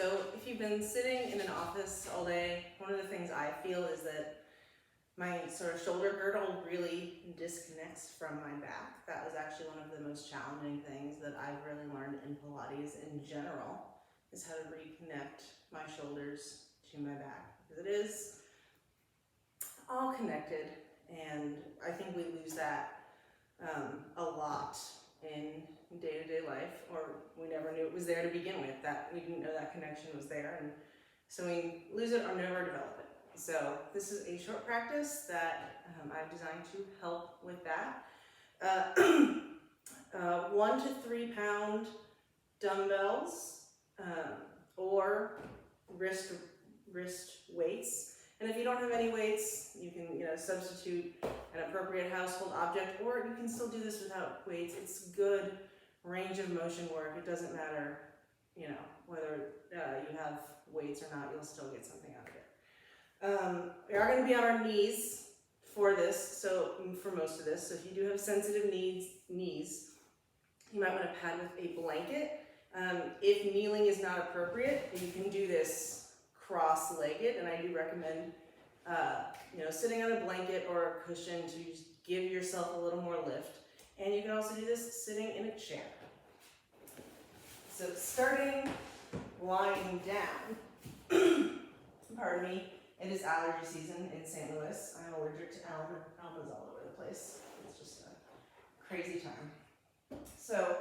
So if you've been sitting in an office all day, one of the things I feel is that my sort of shoulder girdle really disconnects from my back. That was actually one of the most challenging things that I've really learned in Pilates in general, is how to reconnect my shoulders to my back, because it is all connected, and I think we lose that a lot in day-to-day life, or we never knew it was there to begin with, that we didn't know that connection was there, and so we lose it or never develop it. So this is a short practice that I've designed to help with that. 1 to 3 pound dumbbells or wrist weights. And if you don't have any weights, you can substitute an appropriate household object, or you can still do this without weights. It's good range of motion work. It doesn't matter, whether you have weights or not, you'll still get something out of it. We are going to be on our knees for this, so for most of this. So if you do have sensitive knees, you might want to pad with a blanket. If kneeling is not appropriate, you can do this cross-legged, and I do recommend sitting on a blanket or a cushion to just give yourself a little more lift. And you can also do this sitting in a chair. So starting lying down. Pardon me, it is allergy season in St. Louis. I'm allergic to almonds all over the place. It's just a crazy time. So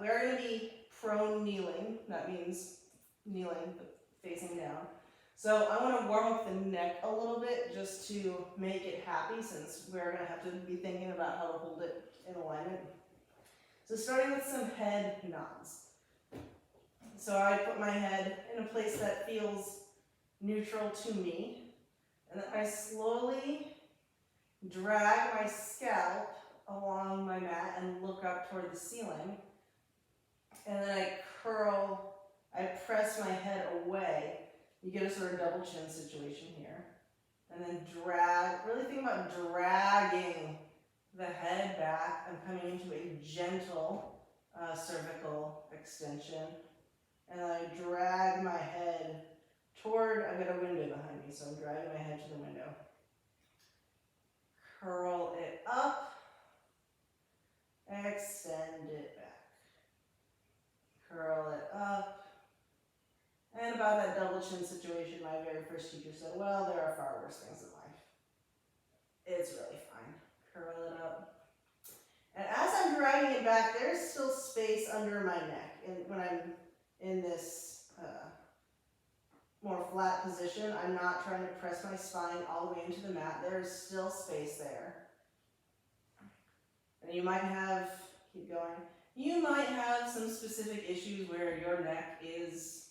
we are going to be prone kneeling. That means kneeling but facing down. So I want to warm up the neck a little bit just to make it happy, since we're going to have to be thinking about how to hold it in alignment. So starting with some head nods. So I put my head in a place that feels neutral to me, and then I slowly drag my scalp along my mat and look up toward the ceiling, and then I press my head away. You get a sort of double chin situation here, and then really think about dragging the head back. I'm coming into a gentle cervical extension, and I drag my head toward, I've got a window behind me, so I'm dragging my head to the window. Curl it up, extend it back. Curl it up. And about that double chin situation, my very first teacher said, well, there are far worse things in life. It's really fine. Curl it up. And as I'm dragging it back, there's still space under my neck. And when I'm in this more flat position, I'm not trying to press my spine all the way into the mat. There's still space there. And you might have, keep going, you might have some specific issues where your neck is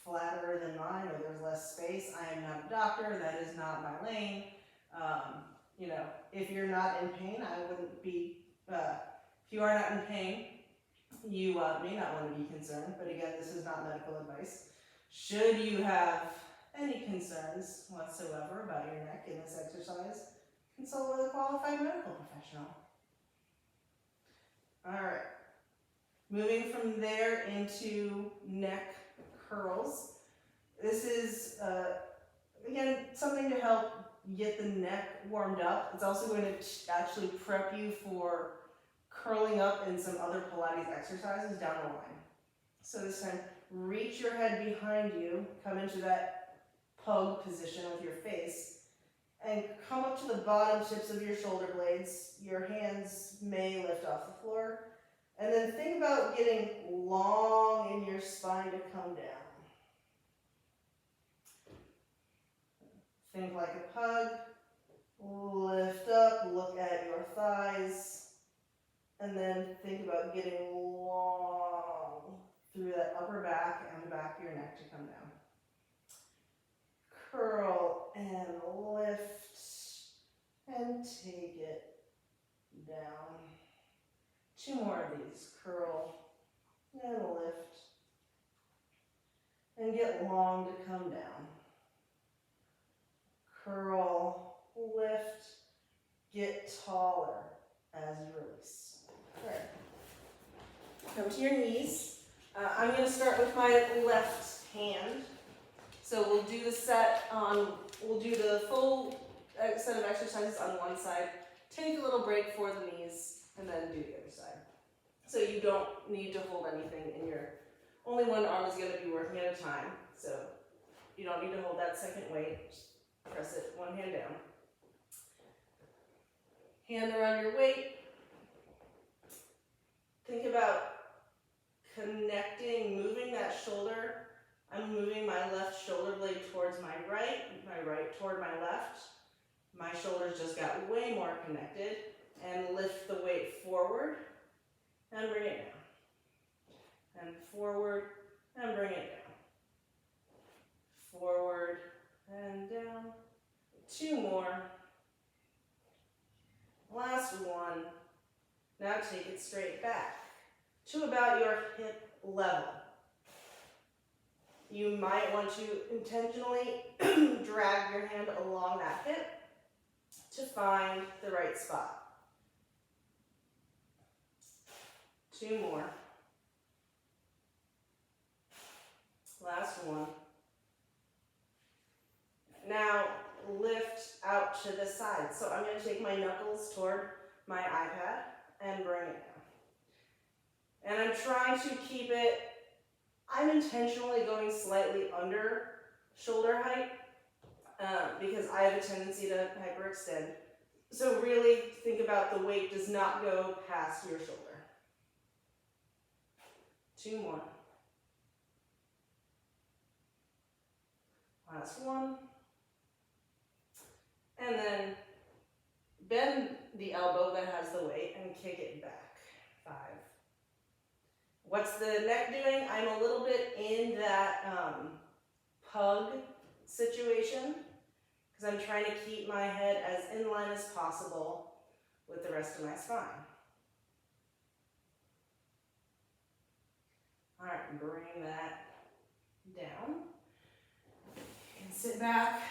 flatter than mine, or there's less space. I am not a doctor. That is not my lane. If you're not in pain, I wouldn't be, if you are not in pain, you may not want to be concerned. But again, this is not medical advice. Should you have any concerns whatsoever about your neck in this exercise, consult with a qualified medical professional. All right. Moving from there into neck curls. This is, again, something to help get the neck warmed up. It's also going to actually prep you for curling up in some other Pilates exercises down the line. So this time, reach your head behind you, come into that pug position with your face, and come up to the bottom tips of your shoulder blades. Your hands may lift off the floor. And then think about getting long in your spine to come down. Think like a pug. Lift up, look at your thighs, and then think about getting long through that upper back and the back of your neck to come down. Curl and lift, and take it down. 2 more of these. Curl and lift, and get long to come down. Curl, lift, get taller as you release. All right. Come to your knees. I'm going to start with my left hand. So we'll do the we'll do the full set of exercises on one side, take a little break for the knees, and then do the other side. So you don't need to hold anything in only one arm is going to be working at a time. So you don't need to hold that second weight. Just press it one hand down. Hand around your weight. Think about connecting, moving that shoulder. I'm moving my left shoulder blade towards my right toward my left. My shoulders just got way more connected. And lift the weight forward and bring it down. And forward and bring it down. Forward and down. 2 more. Last one. Now take it straight back to about your hip level. You might want to intentionally drag your hand along that hip to find the right spot. 2 more. Last one. Now lift out to the side. So I'm going to take my knuckles toward my iPad and bring it down. And I'm trying to keep it, I'm intentionally going slightly under shoulder height because I have a tendency to hyperextend. So really think about the weight does not go past your shoulder. 2 more. Last one. And then bend the elbow that has the weight and kick it back. 5. What's the neck doing? I'm a little bit in that pug situation because I'm trying to keep my head as in line as possible with the rest of my spine. All right, bring that down. You can sit back,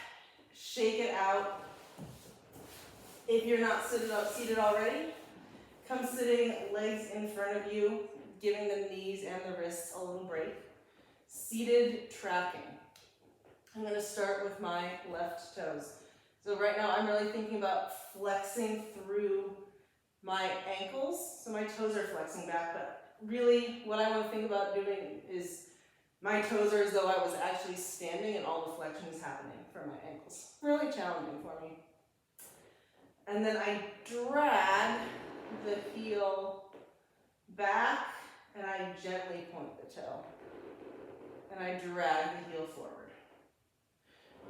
shake it out. If you're not seated already, come sitting legs in front of you, giving the knees and the wrists a little break. Seated tracking. I'm going to start with my left toes. So right now I'm really thinking about flexing through my ankles. So my toes are flexing back, but really what I want to think about doing is my toes are as though I was actually standing and all the flexion is happening from my ankles. Really challenging for me. And then I drag the heel back and I gently point the toe. And I drag the heel forward.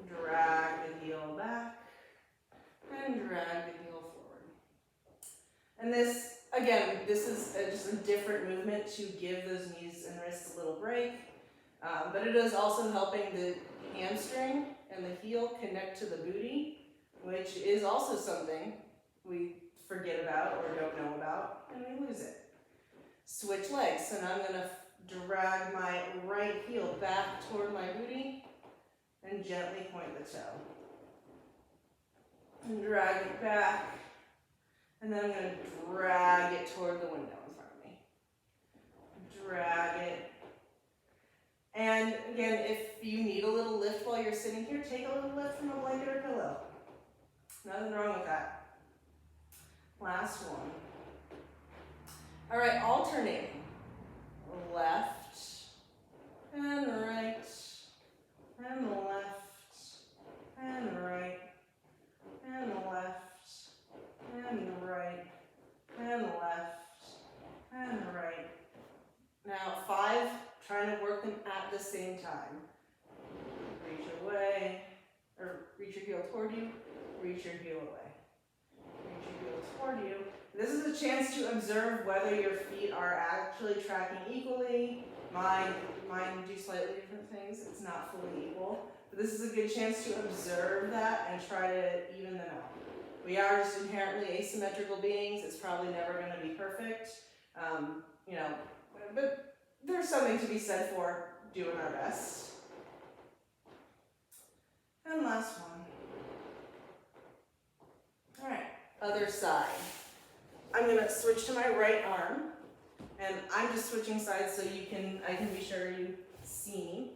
Drag the heel back and drag the heel forward. And this, again, this is just a different movement to give those knees and wrists a little break. But it is also helping the hamstring and the heel connect to the booty, which is also something we forget about or don't know about, and we lose it. Switch legs. So now I'm going to drag my right heel back toward my booty and gently point the toe. And drag it back. And then I'm going to drag it toward the window in front of me. Drag it. And again, if you need a little lift while you're sitting here, take a little lift from a blanket or pillow. Nothing wrong with that. Last one. All right, alternating. Left and right and left and right and left and right and left and right. Now 5, trying to work them at the same time. Reach away, or reach your heel toward you, reach your heel away. Reach your heel toward you. This is a chance to observe whether your feet are actually tracking equally. Mine do slightly different things. It's not fully equal. But this is a good chance to observe that and try to even them out. We are just inherently asymmetrical beings. It's probably never going to be perfect. But there's something to be said for doing our best. And last one. All right, other side. I'm going to switch to my right arm, And I'm just switching sides so I can be sure you see me.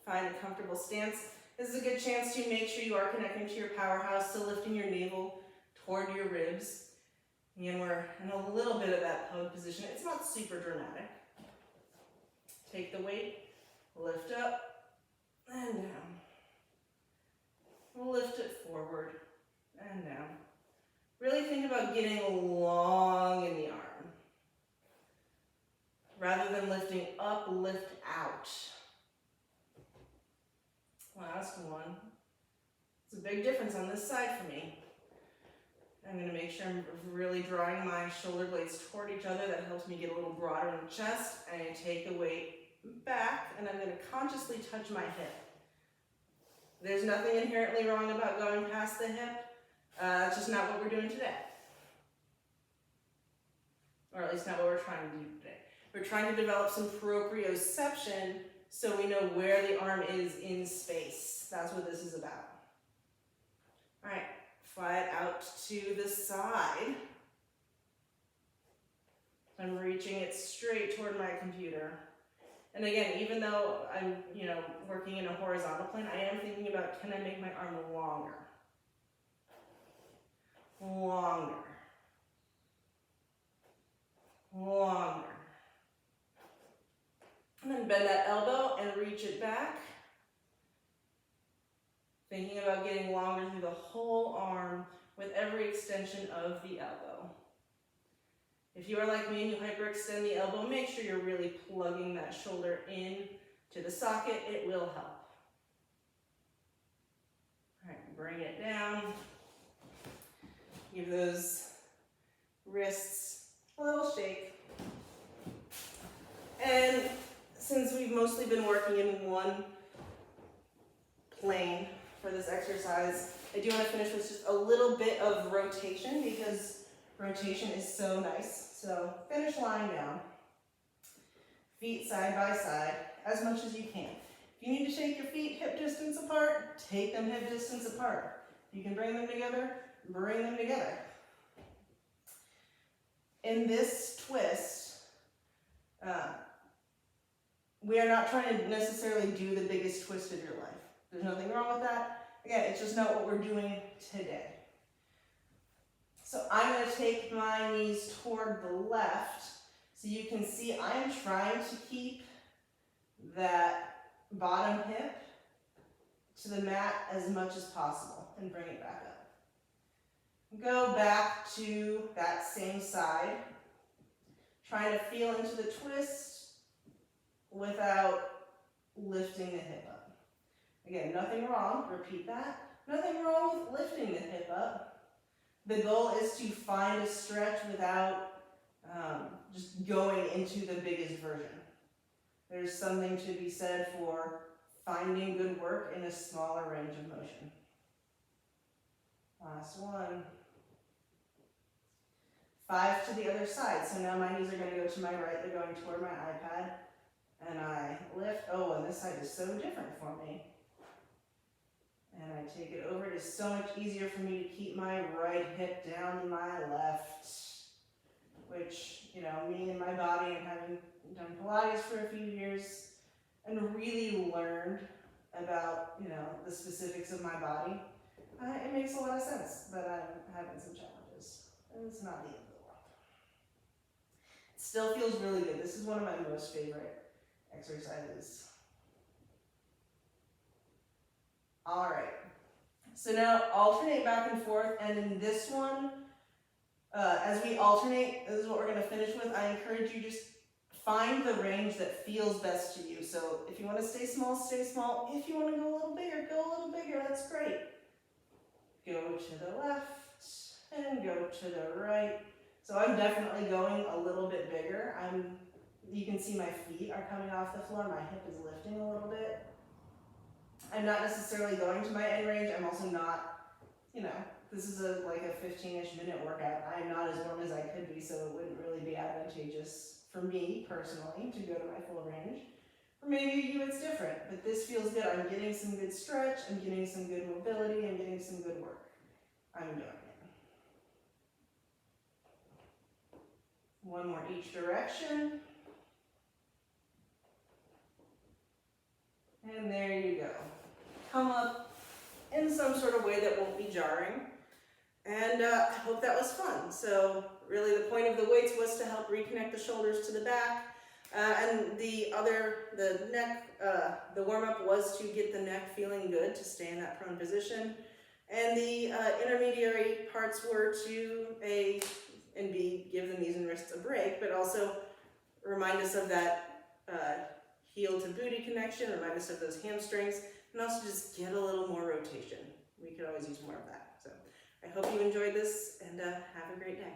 Find a comfortable stance. This is a good chance to make sure you are connecting to your powerhouse, so lifting your navel toward your ribs. Again, we're in a little bit of that pug position. It's not super dramatic. Take the weight, lift up and down. Lift it forward and down. Really think about getting long in the arm. Rather than lifting up, lift out. Last one. It's a big difference on this side for me. I'm going to make sure I'm really drawing my shoulder blades toward each other. That helps me get a little broader in the chest. And I take the weight back, and I'm going to consciously touch my hip. There's nothing inherently wrong about going past the hip. It's just not what we're doing today. Or at least not what we're trying to do today. We're trying to develop some proprioception so we know where the arm is in space. That's what this is about. All right, fly it out to the side. I'm reaching it straight toward my computer. And again, even though I'm, working in a horizontal plane, I am thinking about, can I make my arm longer? Longer. Longer. And then bend that elbow and reach it back. Thinking about getting longer through the whole arm with every extension of the elbow. If you are like me and you hyperextend the elbow, make sure you're really plugging that shoulder in to the socket. It will help. All right, bring it down. Give those wrists a little shake. And since we've mostly been working in one plane for this exercise, I do want to finish with just a little bit of rotation because rotation is so nice. So finish lying down. Feet side by side as much as you can. If you need to take your feet hip distance apart, take them hip distance apart. If you can bring them together, bring them together. In this twist, we are not trying to necessarily do the biggest twist of your life. There's nothing wrong with that. Again, it's just not what we're doing today. So I'm going to take my knees toward the left so you can see I'm trying to keep that bottom hip to the mat as much as possible and bring it back up. Go back to that same side. Trying to feel into the twist without lifting the hip up. Again, nothing wrong, repeat that. Nothing wrong with lifting the hip up. The goal is to find a stretch without just going into the biggest version. There's something to be said for finding good work in a smaller range of motion. Last one. 5 to the other side. So now my knees are going to go to my right. They're going toward my iPad. And I lift. Oh, and this side is so different for me. And I take it over. It is so much easier for me to keep my right hip down than my left. Which, me and my body and having done Pilates for a few years and really learned about, the specifics of my body, it makes a lot of sense. But I'm having some challenges. It's not the end of the world. It still feels really good. This is one of my most favorite exercises. All right. So now alternate back and forth, and in this one, as we alternate, this is what we're going to finish with. I encourage you just find the range that feels best to you. So if you want to stay small, stay small. If you want to go a little bigger, go a little bigger. That's great. Go to the left and go to the right. So I'm definitely going a little bit bigger. You can see my feet are coming off the floor. My hip is lifting a little bit. I'm not necessarily going to my end range. I'm also not, this is like a 15-ish minute workout. I'm not as warm as I could be, so it wouldn't really be advantageous for me personally to go to my full range. For maybe you it's different, but this feels good. I'm getting some good stretch, I'm getting some good mobility, I'm getting some good work. I'm doing it. One more each direction. And there you go. Come up in some sort of way that won't be jarring. And I hope that was fun. So really the point of the weights was to help reconnect the shoulders to the back. And the neck, the warm-up was to get the neck feeling good, to stay in that prone position. And the intermediary parts were to A and B, give the knees and wrists a break, but also remind us of that heel to booty connection, remind us of those hamstrings, and also just get a little more rotation. We could always use more of that. So I hope you enjoyed this, and have a great day.